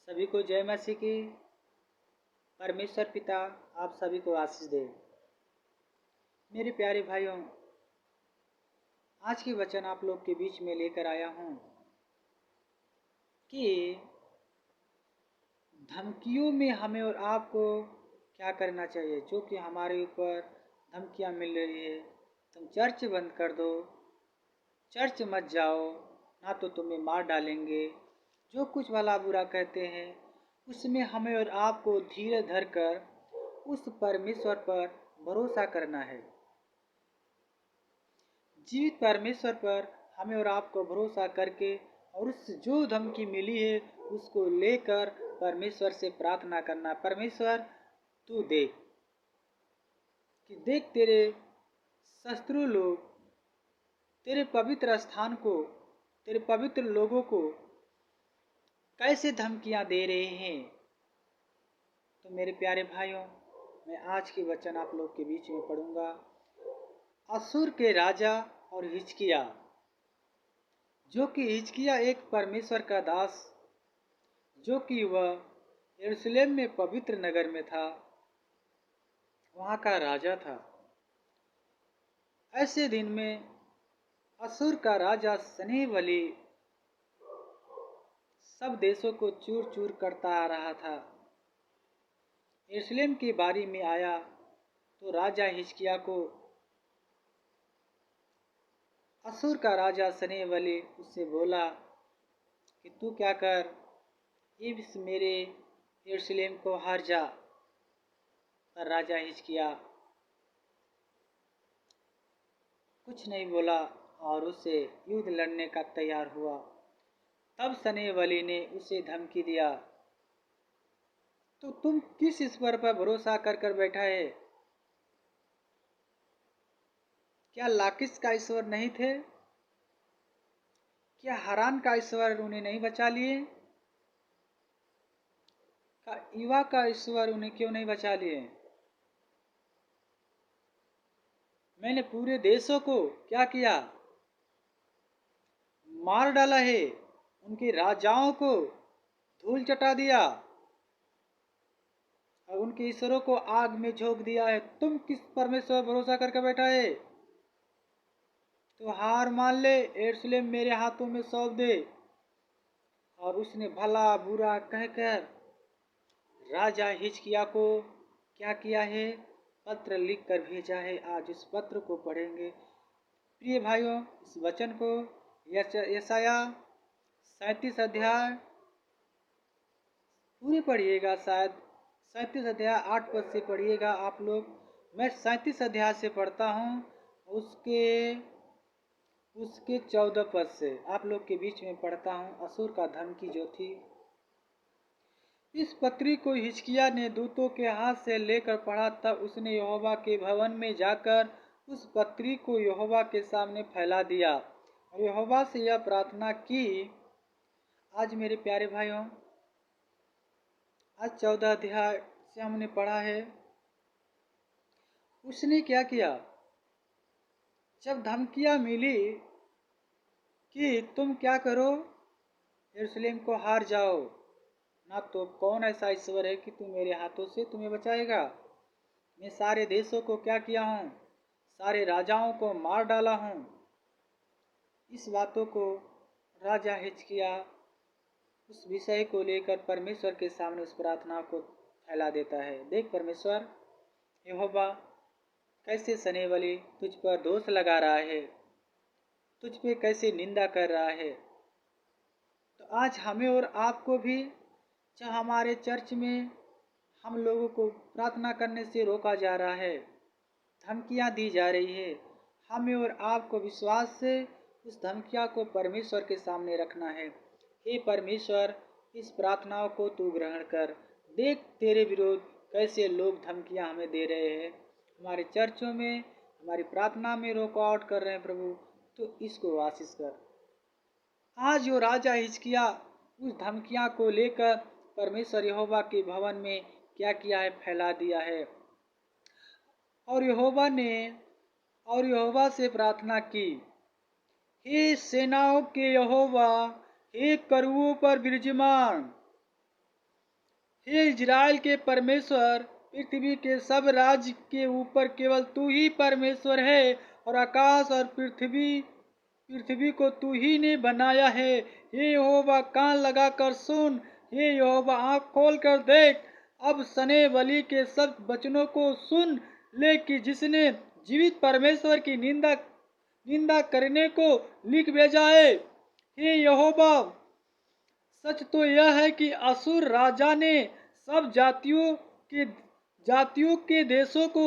सभी को जय मसीह की। परमेश्वर पिता आप सभी को आशीष दे। मेरे प्यारे भाइयों, आज की वचन आप लोग के बीच में लेकर आया हूँ कि धमकियों में हमें और आपको क्या करना चाहिए। जो कि हमारे ऊपर धमकियाँ मिल रही है, तुम चर्च बंद कर दो, चर्च मत जाओ, ना तो तुम्हें मार डालेंगे, जो कुछ भला बुरा कहते हैं, उसमें हमें और आपको धीरे धर कर उस परमेश्वर पर भरोसा करना है। जीवित परमेश्वर पर हमें और आपको भरोसा करके और उस जो धमकी मिली है उसको लेकर परमेश्वर से प्रार्थना करना, परमेश्वर तू देख कि देख तेरे शत्रु लोग तेरे पवित्र स्थान को, तेरे पवित्र लोगों को कैसे धमकियां दे रहे हैं। तो मेरे प्यारे भाइयों, मैं आज की वचन आप लोग के बीच में पढ़ूंगा। असूर के राजा और हिजकिय्याह, जो कि हिजकिय्याह एक परमेश्वर का दास, जो कि वह यरूशलेम में पवित्र नगर में था, वहाँ का राजा था। ऐसे दिन में असूर का राजा सनेवली सब देशों को चूर चूर करता आ रहा था। यरूशलेम की बारी में आया तो राजा हिजकिय्याह को असूर का राजा सनेवली उससे बोला कि तू क्या कर, इस मेरे यरूशलेम को हार जा। पर राजा हिजकिय्याह कुछ नहीं बोला और उससे युद्ध लड़ने का तैयार हुआ। तब सनेवली ने उसे धमकी दिया, तो तुम किस ईश्वर पर भरोसा कर कर बैठा है? क्या लाकिस का ईश्वर नहीं थे? क्या हारान का ईश्वर उन्हें नहीं बचा लिए? क्या ईवा का ईश्वर उन्हें क्यों नहीं बचा लिए? मैंने पूरे देशों को क्या किया? मार डाला है, उनके राजाओं को धूल चटा दिया और उनके ईश्वरों को आग में झोंक दिया है। तुम किस परमेश्वर पर भरोसा करके बैठा है? तो हार मान ले, यरूशलेम मेरे हाथों में सौंप दे। और उसने भला बुरा कहकर राजा हिजकिय्याह को क्या किया है? पत्र लिख कर भेजा है। आज इस पत्र को पढ़ेंगे। प्रिय भाइयों, इस वचन को यशायाह 37 अध्याय पूरे पढ़िएगा। शायद 37 अध्याय 8 पद से पढ़िएगा आप लोग। मैं 37 अध्याय से पढ़ता हूँ, उसके 14 पद से आप लोग के बीच में पढ़ता हूँ। असूर का धमकी जो थी, इस पत्री को हिजकिय्याह ने दूतों के हाथ से लेकर पढ़ा। तब उसने यहोवा के भवन में जाकर उस पत्री को यहोवा के सामने फैला दिया और यहोवा से यह प्रार्थना की। आज मेरे प्यारे भाइयों, आज 14 अध्याय से हमने पढ़ा है। उसने क्या किया? जब धमकियां मिली कि तुम क्या करो, यरूशलेम को हार जाओ, ना तो कौन ऐसा ईश्वर है कि तुम मेरे हाथों से तुम्हें बचाएगा। मैं सारे देशों को क्या किया हूँ? सारे राजाओं को मार डाला हूँ। इस बातों को राजा हिजकिय्याह उस विषय को लेकर परमेश्वर के सामने उस प्रार्थना को फैला देता है। देख परमेश्वर, यहोवा कैसे सनेवली तुझ पर दोष लगा रहा है, तुझ पे कैसे निंदा कर रहा है। तो आज हमें और आपको भी, जब हमारे चर्च में हम लोगों को प्रार्थना करने से रोका जा रहा है, धमकियां दी जा रही है, हमें और आपको विश्वास से उस धमकियां को परमेश्वर के सामने रखना है। हे परमेश्वर, इस प्रार्थनाओं को तू ग्रहण कर। देख तेरे विरोध कैसे लोग धमकियां हमें दे रहे हैं, हमारे चर्चों में, हमारी प्रार्थना में रुकावट कर रहे हैं। प्रभु, तो इसको आशीष कर। आज जो राजा हिजकिय्याह उस धमकियां को लेकर परमेश्वर यहोवा के भवन में क्या किया है? फैला दिया है। और यहोवा से प्रार्थना की, हे सेनाओं के यहोवा, हे करुओं पर विराजमान, हे इजराइल के परमेश्वर, पृथ्वी के सब राज्य के ऊपर केवल तू ही परमेश्वर है, और आकाश और पृथ्वी को तू ही ने बनाया है। हे यहोवा, कान लगा कर सुन, हे यहोवा, आँख खोल कर देख, अब सने बलि के सब वचनों को सुन ले कि जिसने जीवित परमेश्वर की निंदा करने को लिख भेजा है। हे यहोवा, सच तो यह है कि असुर राजा ने सब जातियों के देशों को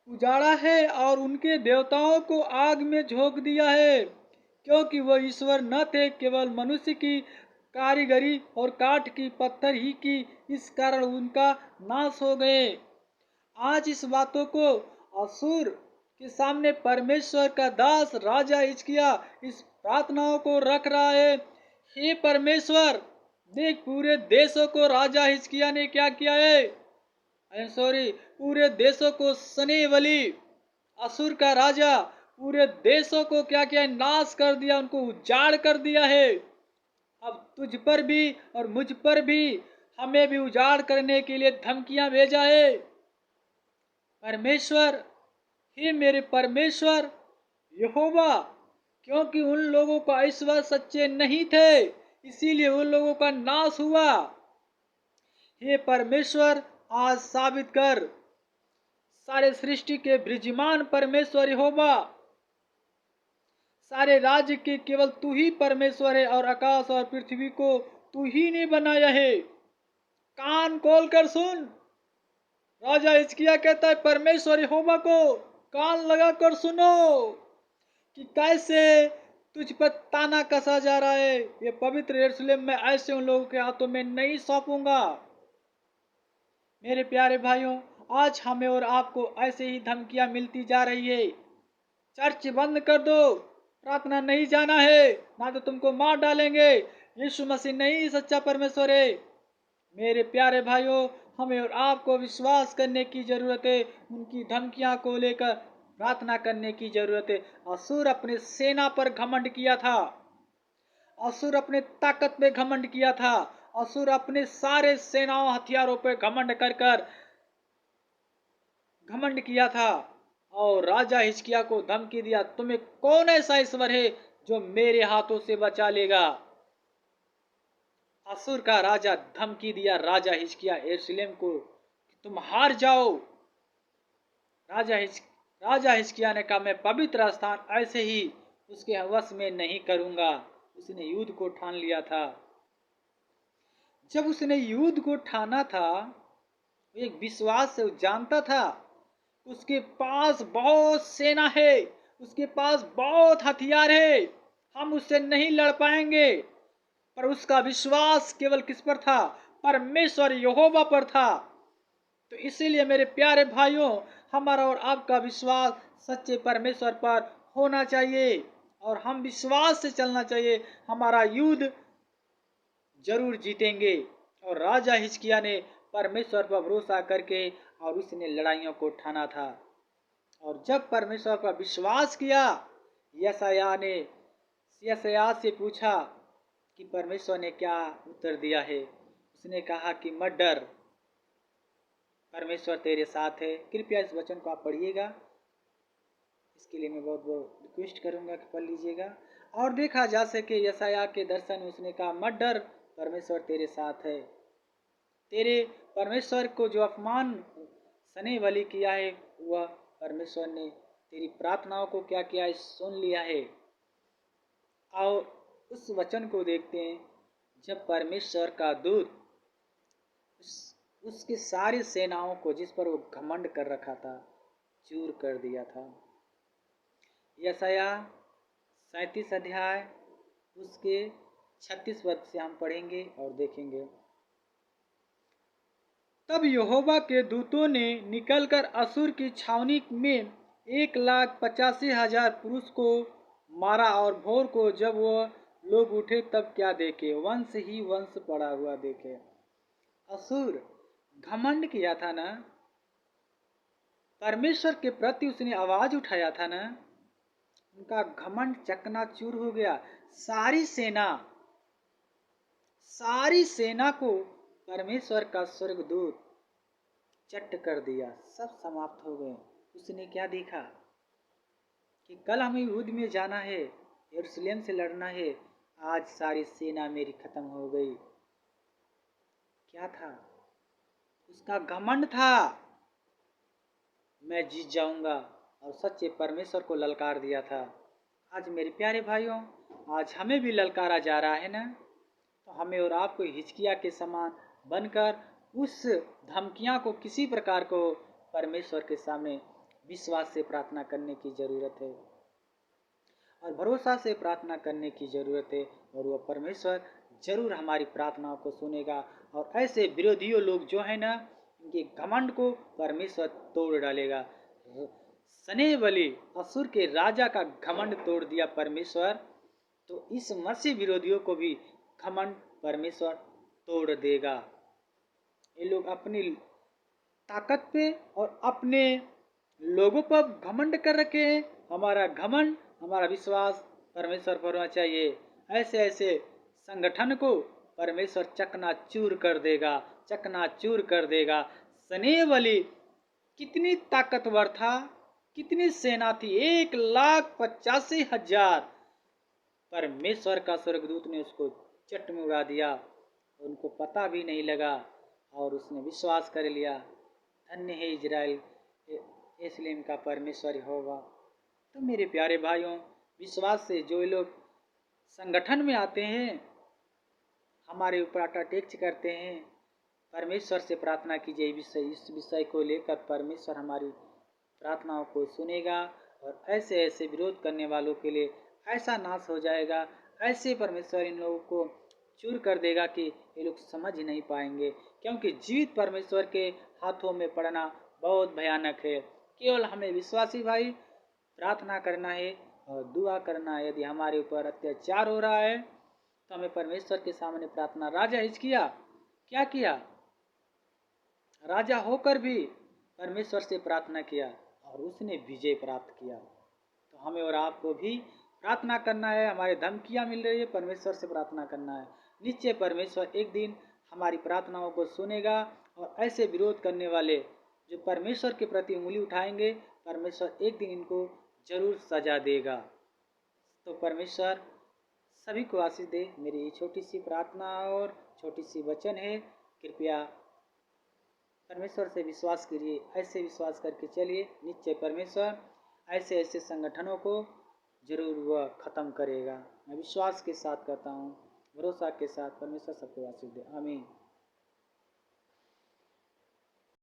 उजाड़ा है और उनके देवताओं को आग में झोंक दिया है, क्योंकि वह ईश्वर न थे, केवल मनुष्य की कारीगरी और काठ की पत्थर ही की, इस कारण उनका नाश हो गए। आज इस बातों को असुर के सामने परमेश्वर का दास राजा हिजकिय्याह इस प्रार्थनाओं को रख रहा है। हे परमेश्वर, देख पूरे देशों को राजा हिजकिय्याह ने क्या किया है। पूरे देशों को सनेवली असुर का राजा पूरे देशों को क्या किया, नाश कर दिया, उनको उजाड़ कर दिया है। अब तुझ पर भी और मुझ पर भी, हमें भी उजाड़ करने के लिए धमकियां भेजा है। परमेश्वर, हे मेरे परमेश्वर यहोवा, क्योंकि उन लोगों का ईश्वर सच्चे नहीं थे, इसीलिए उन लोगों का नाश हुआ। हे परमेश्वर, आज साबित कर, सारे सृष्टि के विराजमान परमेश्वर यहोवा, सारे राज्य के केवल तू ही परमेश्वर है, और आकाश और पृथ्वी को तू ही ने बनाया है। कान खोल कर सुन। राजा हिजकिय्याह कहता है परमेश्वर यहोवा को, कान लगा कर सुनो कि कैसे तुझ पर ताना कसा जा रहा है। ये पवित्र यरूशलेम में ऐसे उन लोगों के हाथों में नहीं सौंपूंगा। मेरे प्यारे भाइयों, आज हमें और आपको ऐसे ही धमकियां मिलती जा रही है। चर्च बंद कर दो, प्रार्थना नहीं जाना है, ना तो तुमको मार डालेंगे, यीशु मसीह नहीं सच्चा परमेश्वर है। मेरे प्यारे भाइयों, हमें और आपको विश्वास करने की जरूरत है, उनकी धमकियां को लेकर प्रार्थना करने की जरूरत है। असुर अपने सेना पर घमंड किया था, असुर अपने ताकत पे घमंड किया था, असुर अपने सारे सेनाओं हथियारों पर घमंड कर घमंड किया था, और राजा हिजकिय्याह को धमकी दिया, तुम्हें कौन ऐसा ईश्वर है जो मेरे हाथों से बचा लेगा। असुर का राजा धमकी दिया राजा हिजकिय्याह यरूशलेम को कि तुम हार जाओ। राजा हिजकिय्याह ने कहा, मैं पवित्र स्थान ऐसे ही उसके वश में नहीं करूंगा। उसने युद्ध को ठान लिया था। जब उसने युद्ध को ठाना था, एक विश्वास से जानता था उसके पास बहुत सेना है, उसके पास बहुत हथियार है, हम उससे नहीं लड़ पाएंगे। पर उसका विश्वास केवल किस पर था? परमेश्वर यहोवा पर था। तो इसीलिए मेरे प्यारे भाइयों, हमारा और आपका विश्वास सच्चे परमेश्वर पर होना चाहिए, और हम विश्वास से चलना चाहिए। हमारा युद्ध जरूर जीतेंगे। और राजा हिजकिय्याह ने परमेश्वर पर भरोसा करके और उसने लड़ाइयों को ठाना था। और जब परमेश्वर पर विश्वास किया, यशायाह से पूछा कि परमेश्वर ने क्या उत्तर दिया है। उसने कहा कि मत डर, परमेश्वर तेरे साथ है। कृपया इस वचन को आप पढ़िएगा, इसके लिए मैं बहुत बहुत रिक्वेस्ट करूंगा कि पढ़ लीजिएगा। और देखा जा सके यशायाह के दर्शन में उसने कहा, मत डर, परमेश्वर तेरे साथ है। तेरे परमेश्वर को जो अपमान सने वाली किया है, वह परमेश्वर ने तेरी प्रार्थनाओं को क्या किया है, सुन लिया है। और उस वचन को देखते हैं, जब परमेश्वर का दूत उसकी सारी सेनाओं को जिस पर वो घमंड कर रखा था, चूर कर दिया था। यशायाह 37 अध्याय उसके 36 पद से हम पढ़ेंगे और देखेंगे। तब यहोवा के दूतों ने निकलकर असुर की छावनी में 1,85,000 पुरुष को मारा, और भोर को जब वह लोग उठे तब क्या देखे, वंश ही वंश पड़ा हुआ देखे। असुर घमंड किया था ना, परमेश्वर के प्रति उसने आवाज उठाया था ना, उनका घमंड चकनाचूर हो गया। सारी सेना को परमेश्वर का स्वर्गदूत चट कर दिया, सब समाप्त हो गए। उसने क्या देखा कि कल हमें युद्ध में जाना है, यरूशलेम से लड़ना है, आज सारी सेना मेरी खत्म हो गई। क्या था? उसका घमंड था, मैं जीत जाऊंगा, और सच्चे परमेश्वर को ललकार दिया था। आज मेरे प्यारे भाइयों, आज हमें भी ललकारा जा रहा है ना, तो हमें और आपको हिजकिय्याह के समान बनकर उस धमकियां को, किसी प्रकार को परमेश्वर के सामने विश्वास से प्रार्थना करने की जरूरत है और भरोसा से प्रार्थना करने की जरूरत है, और वह परमेश्वर जरूर हमारी प्रार्थनाओं को सुनेगा। और ऐसे विरोधियों लोग जो है ना, इनके घमंड को परमेश्वर तोड़ डालेगा। सनेबली असुर के राजा का घमंड तोड़ दिया परमेश्वर, तो इस मसीह विरोधियों को भी घमंड परमेश्वर तोड़ देगा। ये लोग अपनी ताकत पे और अपने लोगों पर घमंड कर रखे हैं। हमारा घमंड, हमारा विश्वास परमेश्वर पर होना चाहिए। ऐसे ऐसे संगठन को परमेश्वर चकनाचूर कर देगा, चकनाचूर कर देगा। सनेबली कितनी ताकतवर था, कितनी सेना थी, 1,85,000। परमेश्वर का स्वर्गदूत ने उसको चट में उड़ा दिया, उनको पता भी नहीं लगा, और उसने विश्वास कर लिया, धन्य है इजराइल यरूशलेम का परमेश्वर होगा। तो मेरे प्यारे भाइयों, विश्वास से जो लोग संगठन में आते हैं, हमारे ऊपर अटैच करते हैं, परमेश्वर से प्रार्थना कीजिए। इस विषय को लेकर परमेश्वर हमारी प्रार्थनाओं को सुनेगा, और ऐसे ऐसे विरोध करने वालों के लिए ऐसा नाश हो जाएगा, ऐसे परमेश्वर इन लोगों को चूर कर देगा कि ये लोग समझ ही नहीं पाएंगे। क्योंकि जीवित परमेश्वर के हाथों में पड़ना बहुत भयानक है। केवल हमें विश्वासी भाई प्रार्थना करना है और दुआ करना है। यदि हमारे ऊपर अत्याचार हो रहा है तो हमें परमेश्वर के सामने प्रार्थना। राजा हिजकिय्याह क्या किया? राजा होकर भी परमेश्वर से प्रार्थना किया और उसने विजय प्राप्त किया। तो हमें और आपको भी प्रार्थना करना है। हमारी धमकियां मिल रही है, परमेश्वर से प्रार्थना करना है। निश्चय परमेश्वर एक दिन हमारी प्रार्थनाओं को सुनेगा, और ऐसे विरोध करने वाले जो परमेश्वर के प्रति उंगली उठाएंगे, परमेश्वर एक दिन इनको जरूर सजा देगा। तो परमेश्वर सभी को आशीष दे। मेरी ये छोटी सी प्रार्थना और छोटी सी वचन है, कृपया परमेश्वर से विश्वास कीजिए। ऐसे विश्वास करके चलिए, निश्चय परमेश्वर ऐसे ऐसे संगठनों को जरूर वह खत्म करेगा। मैं विश्वास के साथ कहता हूँ, भरोसा के साथ। परमेश्वर सबको आशीष दे। आमीन।